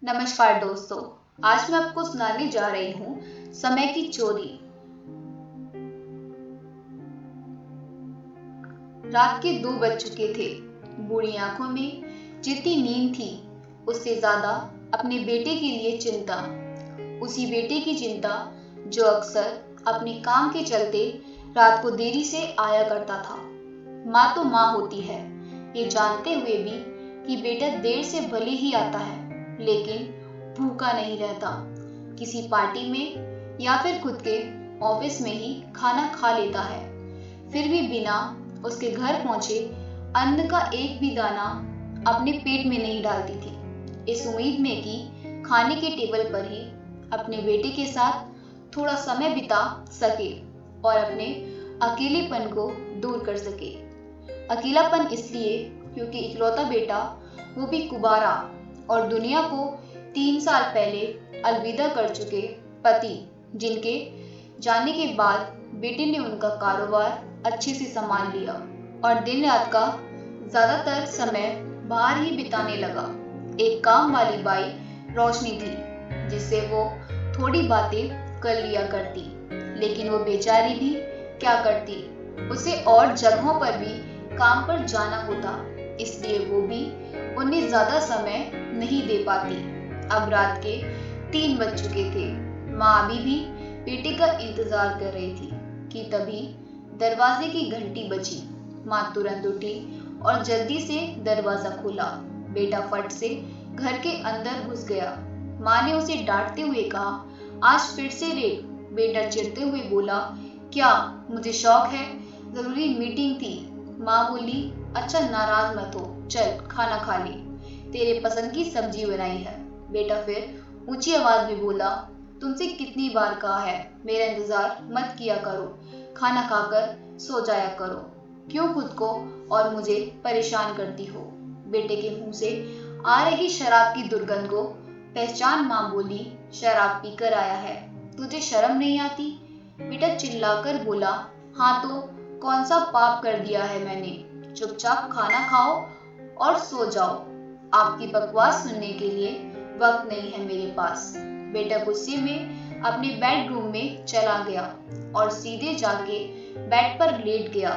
नमस्कार दोस्तों। आज मैं आपको सुनाने जा रही हूँ समय की चोरी। रात के 2 बज चुके थे। बूढ़ी आंखों में जितनी नींद थी उससे ज्यादा अपने बेटे के लिए चिंता। उसी बेटे की चिंता जो अक्सर अपने काम के चलते रात को देरी से आया करता था। माँ तो माँ होती है, ये जानते हुए भी कि बेटा देर से भले ही आता है लेकिन भूखा नहीं रहता। किसी पार्टी में या फिर खुद के ऑफिस में ही खाना खा लेता है, फिर भी बिना उसके घर पहुंचे अन्न का एक भी दाना अपने पेट में नहीं डालती थी, इस उम्मीद में कि खाने के टेबल पर ही अपने बेटे के साथ थोड़ा समय बिता सके और अपने अकेलेपन को दूर कर सके। अकेलापन इसलिए क्योंकि इकलौता बेटा, वो भी कुंवारा, और दुनिया को 3 साल पहले अलविदा कर चुके पति, जिनके जाने के बाद बेटे ने उनका कारोबार अच्छे से संभाल लिया और दिन रात का ज्यादातर समय बाहर ही बिताने लगा। एक काम वाली बाई रोशनी थी जिससे वो थोड़ी बातें कर लिया करती, लेकिन वो बेचारी भी क्या करती, उसे और जगहों पर भी काम पर जाना होता, इसलिए वो भी उन्हें ज्यादा समय नहीं दे पाती। अब रात के 3 बज चुके थे। माँ अभी भी बेटे का इंतजार कर रही थी कि तभी दरवाजे की घंटी बजी। माँ तुरंत उठी और जल्दी से दरवाजा खोला। बेटा फट से घर के अंदर घुस गया। माँ ने उसे डांटते हुए कहा, आज फिर से लेट। बेटा चिढ़ते हुए बोला, क्या मुझे शौक है, जरूरी मीटिंग थी। माँ बोली, अच्छा नाराज मत हो, चल खाना खा ले, तेरे पसंद की सब्जी बनाई है। बेटा फिर ऊंची आवाज में बोला, तुमसे कितनी बार कहा है मेरा इंतजार मत किया करो, खाना खाकर सो जाया करो, क्यों खुद को और मुझे परेशान करती हो। बेटे के मुंह से आ रही शराब की दुर्गंध को पहचान माँ बोली, शराब पीकर आया है, तुझे शर्म नहीं आती। बेटा चिल्लाकर बोला, हाँ तो कौन सा पाप कर दिया है मैंने, चुपचाप खाना खाओ और सो जाओ, आपकी बकवास सुनने के लिए वक्त नहीं है मेरे पास। बेटा गुस्से में अपने बेडरूम में चला गया और सीधे जाके बेड पर लेट गया।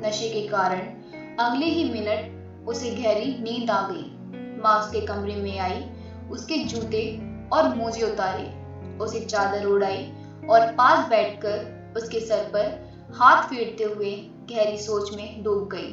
नशे के कारण अगले ही मिनट उसे गहरी नींद आ गई। माँ उसके कमरे में आई, उसके जूते और मोजे उतारे, उसे चादर ओढ़ाई और पास बैठकर उसके सर पर हाथ फेरते हुए गहरी सोच में डूब गई।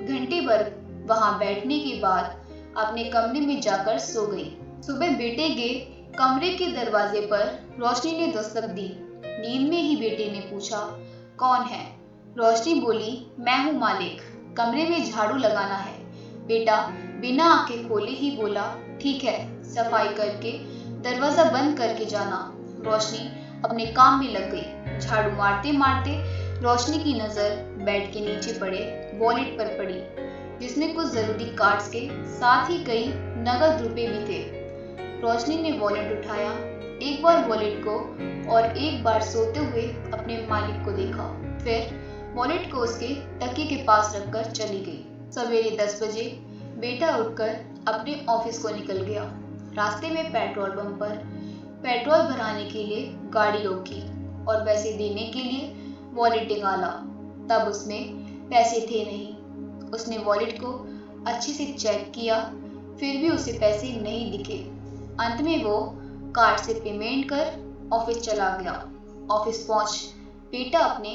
घंटे भर वहां बैठने के बाद अपने कमरे में जाकर सो गई। सुबह बेटे के कमरे के दरवाजे पर रोशनी ने दस्तक दी। नींद में ही बेटे ने पूछा, कौन है। रोशनी बोली, मैं हूँ मालिक, कमरे में झाड़ू लगाना है। बेटा बिना आंखें खोले ही बोला, ठीक है, सफाई करके दरवाजा बंद करके जाना। रोशनी अपने काम में लग गई। झाड़ू मारते मारते रोशनी की नजर बेड के नीचे पड़े वॉलेट पर पड़ी, जिसमें कुछ जरूरी कार्ड्स के साथ ही कई नगद रुपए भी थे। रोशनी ने वॉलेट उठाया, एक बार वॉलेट को और एक बार सोते हुए अपने मालिक को देखा, फिर वॉलेट को उसके तकिए के पास रखकर चली गई। सवेरे 10 बजे बेटा उठकर अपने ऑफिस को निकल गया। रास्ते में पेट्रोल पंप पर पेट्रोल भराने के लिए गाड़ी रोकी और पैसे देने के लिए वॉलेट निकाला। तब उसमें पैसे थे नहीं। उसने वॉलेट को अच्छे से चेक किया, फिर भी उसे पैसे नहीं दिखे। अंत में वो कार्ड से पेमेंट कर ऑफिस चला गया। ऑफिस पहुंच बेटा अपने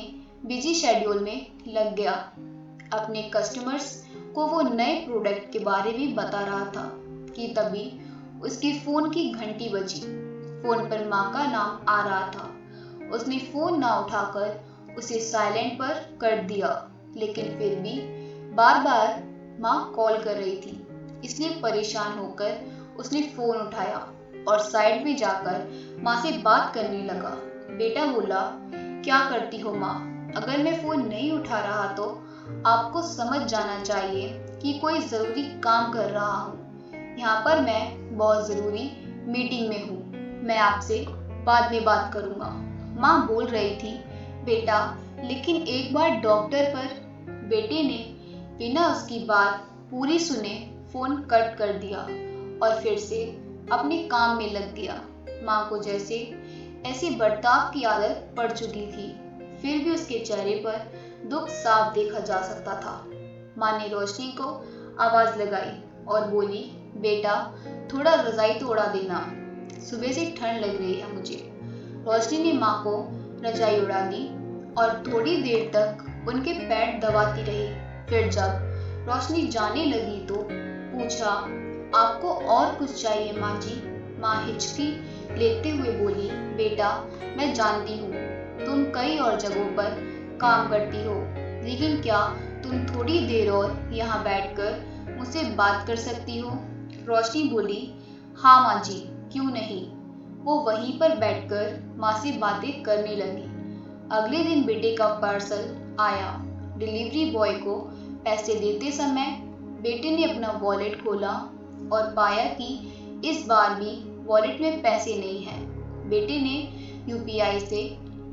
बिजी शेड्यूल में लग गया। अपने कस्टमर्स को वो नए प्रोडक्ट के बारे में बता रहा था कि तभी उसके फोन की घंटी बजी। फोन पर माँ का नाम आ रहा था। उसने फोन ना उठाकर उसे साइलेंट पर कर दिया, लेकिन फिर भी बार बार माँ कॉल कर रही थी, इसलिए परेशान होकर उसने फोन उठाया और साइड में जाकर माँ से बात करने लगा। बेटा बोला, क्या करती हो माँ, अगर मैं फोन नहीं उठा रहा तो आपको समझ जाना चाहिए कि कोई जरूरी काम कर रहा हूँ। यहाँ पर मैं बहुत जरूरी मीटिंग में हूँ, मैं आपसे बाद में बात करूँगा। माँ बोल रही थी, बेटा लेकिन एक बार डॉक्टर पर। बेटे ने बिना उसकी बात पूरी सुने फोन कट कर दिया और फिर से अपने काम में लग गया। माँ को जैसे ऐसी बर्ताव की आदत पड़ चुकी थी, फिर भी उसके चेहरे पर दुख साफ देखा जा सकता था। माँ ने रोशनी को आवाज लगाई और बोली, बेटा थोड़ा रजाई तो उड़ा देना, सुबह से ठंड लग रही है मुझे। रोशनी ने माँ को रजाई उड़ा दी और थोड़ी देर तक उनके पैर दबाती रही। फिर जब रोशनी जाने लगी तो पूछा, आपको और कुछ चाहिए माँ जी? माँ हिचकी लेते हुए बोली, बेटा मैं जानती हूँ तुम कई और जगहों पर काम करती हो, लेकिन क्या तुम थोड़ी देर और यहाँ बैठकर मुझसे बात कर सकती हो? रोशनी बोली, हाँ माँ जी, क्यों नहीं। वो वहीं पर बैठकर माँ से बातें करने लगी। अगले दिन बेटे का पार्सल आया। डिलीवरी बॉय को पैसे देते समय बेटे ने अपना वॉलेट खोला और पाया कि इस बार भी वॉलेट में पैसे नहीं हैं। बेटे ने यूपीआई से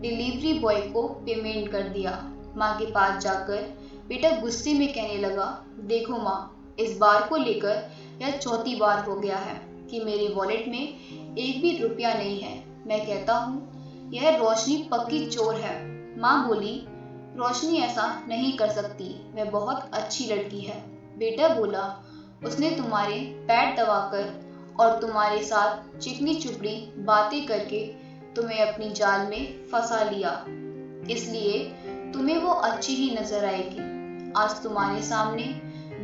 डिलीवरी बॉय को पेमेंट कर दिया। माँ के पास जाकर बेटा गुस्से में कहने लगा, देखो माँ, इस बार को लेकर यह चौथी बार हो गया है कि मेरे वॉलेट में एक भी रुपया नहीं है। मैं कहता हूँ यह रोशनी पक्की चोर है। माँ बोली, रोशनी ऐसा नहीं कर सकती, वह बहुत अच्छी लड़की है। बेटा बोला, उसने तुम्हारे पैर दबाकर और तुम्हारे साथ चिकनी चुपड़ी बातें करके तुम्हें अपनी जाल में फंसा लिया, इसलिए तुम्हें वो अच्छी ही नजर आएगी। आज तुम्हारे सामने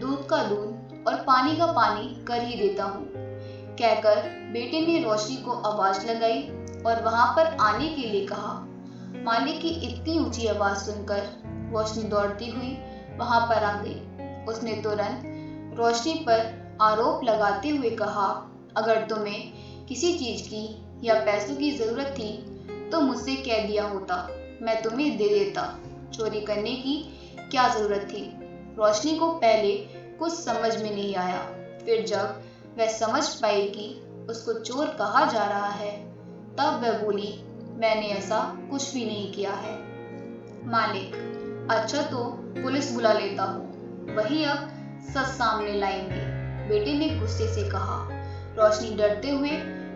दूध का दूध और पानी का पानी कर ही देता हूँ। कहकर बेटे ने रोशनी को आवाज लगाई और वहां पर आने के लिए कहा। मालिक की इतनी ऊंची आवाज सुनकर रोशनी दौड़ती हुई वहां पर आ गई। उसने तुरंत रोशनी पर आरोप लगाते हुए कहा, अगर तुम्हें किसी चीज की या पैसों की जरूरत थी तो मुझसे कह दिया होता, मैं तुम्हें दे देता। चोरी करने की क्या जरूरत थी? रोशनी को पहले कुछ समझ में नहीं आया, फिर जब वह समझ पाई कि उसको चोर कहा जा रहा है, तब वह बोली, मैंने ऐसा कुछ भी नहीं किया है। मालिक, अच्छा तो पुलिस बुला लेता हूँ, वही अब सच सामने लाएंगे, बेटे ने गुस्से से कहा। रोशनी डरते हुए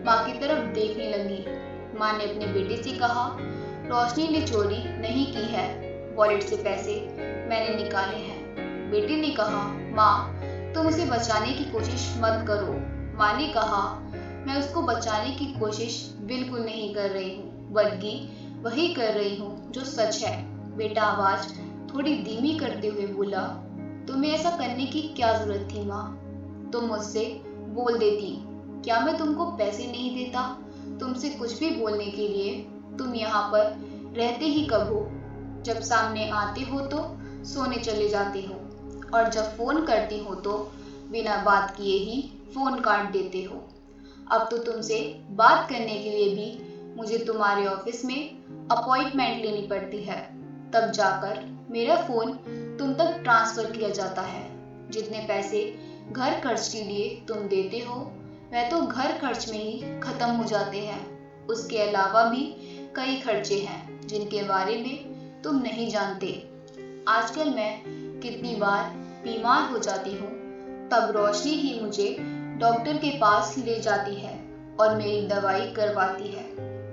माँ की तरफ देखने लगी। माँ ने अपने बेटे से कहा, रोशनी ने चोरी नहीं की है, वॉलेट से पैसे मैंने निकाले हैं। बेटे ने कहा, माँ तुम उसे बचाने की कोशिश मत करो। माँ ने कहा, मैं उसको बचाने की कोशिश बिल्कुल नहीं कर रही हूँ, बल्कि वही कर रही हूँ जो सच है। बेटा आवाज थोड़ी धीमी करते हुए बोला, तुम्हें ऐसा करने की क्या जरूरत थी माँ? तुम मुझसे बोल देती, क्या मैं तुमको पैसे नहीं देता? तुमसे कुछ भी बोलने के लिए तुम यहाँ पर रहते ही कब हो? जब सामने आते हो तो सोने चले जाते हो, और जब फोन करती हो तो बिना बात किए ही फोन काट देते हो। अब तो तुमसे बात करने के लिए भी मुझे तुम्हारे ऑफिस में अपॉइंटमेंट लेनी पड़ती है, तब जाकर मेरा फोन तुम तक ट्रांसफर किया जाता है। जितने पैसे घर खर्च के लिए तुम देते हो, वह तो घर खर्च में ही खत्म हो जाते हैं। उसके अलावा भी कई खर्चे हैं जिनके बारे में तुम नहीं जानते। आजकल मैं कितनी बार बीमार हो जाती हूँ, तब रोशनी ही मुझे डॉक्टर के पास ले जाती है और मेरी दवाई करवाती है।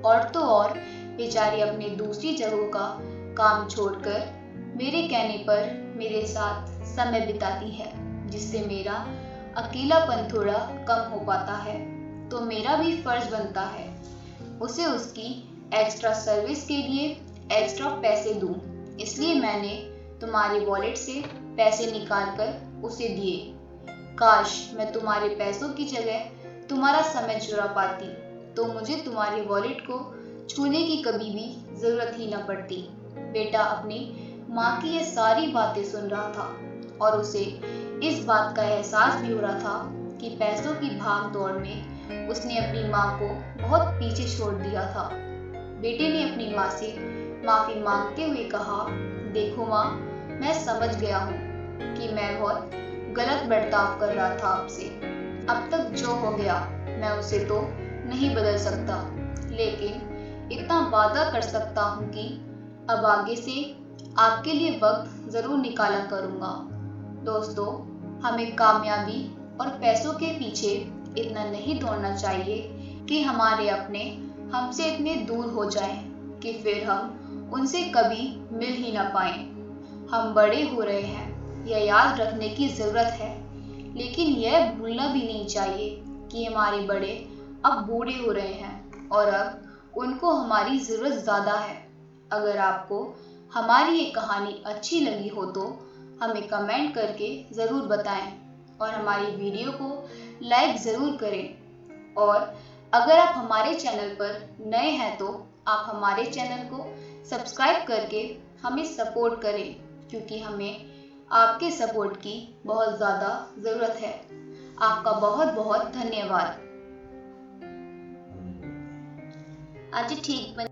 और तो और बेचारी अपने दूसरी जगहों का काम छोड़कर मेरे कहने पर मेरे साथ समय बिताती है, जिससे मेरा अकेलापन थोड़ा कम हो पाता है। तो मेरा भी फर्ज बनता है उसे उसकी एक्स्ट्रा सर्विस के लिए एक्स्ट्रा पैसे दूं। इसलिए मैंने तुम्हारे वॉलेट से पैसे निकाल कर उसे दिए। काश मैं तुम्हारे पैसों की जगह तुम्हारा समय चुरा पाती, तो मुझे तुम्हारे वॉलेट को छूने की कभी भी जरूरत ही न पड़ती। बेटा अपनी माँ की ये सारी बातें सुन रहा था और उसे इस बात का एहसास भी हो रहा था कि पैसों की भाग दौड़ में उसने अपनी माँ को बहुत पीछे छोड़ दिया था। बेटे ने अपनी माँ से माफी मांगते हुए कहा, देखो माँ, मैं समझ गया हूँ कि मैं बहुत गलत बर्ताव कर रहा था आपसे। अब तक जो हो गया मैं उसे तो नहीं बदल सकता, लेकिन इतना वादा कर सकता हूँ कि अब आगे से आपके लिए वक्त जरूर निकाला करूँगा। दोस्तों, हमें कामयाबी और पैसों के पीछे इतना नहीं दौड़ना चाहिए कि हमारे अपने हमसे इतने दूर हो जाएं कि फिर हम उनसे कभी मिल ही ना पाएं। हम बड़े हो रहे हैं, यह याद रखने की ज़रूरत है, लेकिन यह भूलना भी नहीं चाहिए कि हमारे बड़े अब बूढ़े हो रहे हैं और अब उनको हमारी ज़रूरत ज़्यादा है। अगर आपको हमारी ये कहानी अच्छी लगी हो तो हमें कमेंट करके ज़रूर बताएं और हमारी वीडियो को लाइक ज़रूर करें। और अगर आप हमारे चैनल पर नए हैं तो आप हमारे चैनल को सब्सक्राइब करके हमें सपोर्ट करें, क्योंकि हमें आपके सपोर्ट की बहुत ज़्यादा ज़रूरत है। आपका बहुत बहुत धन्यवाद। आज ठीक बन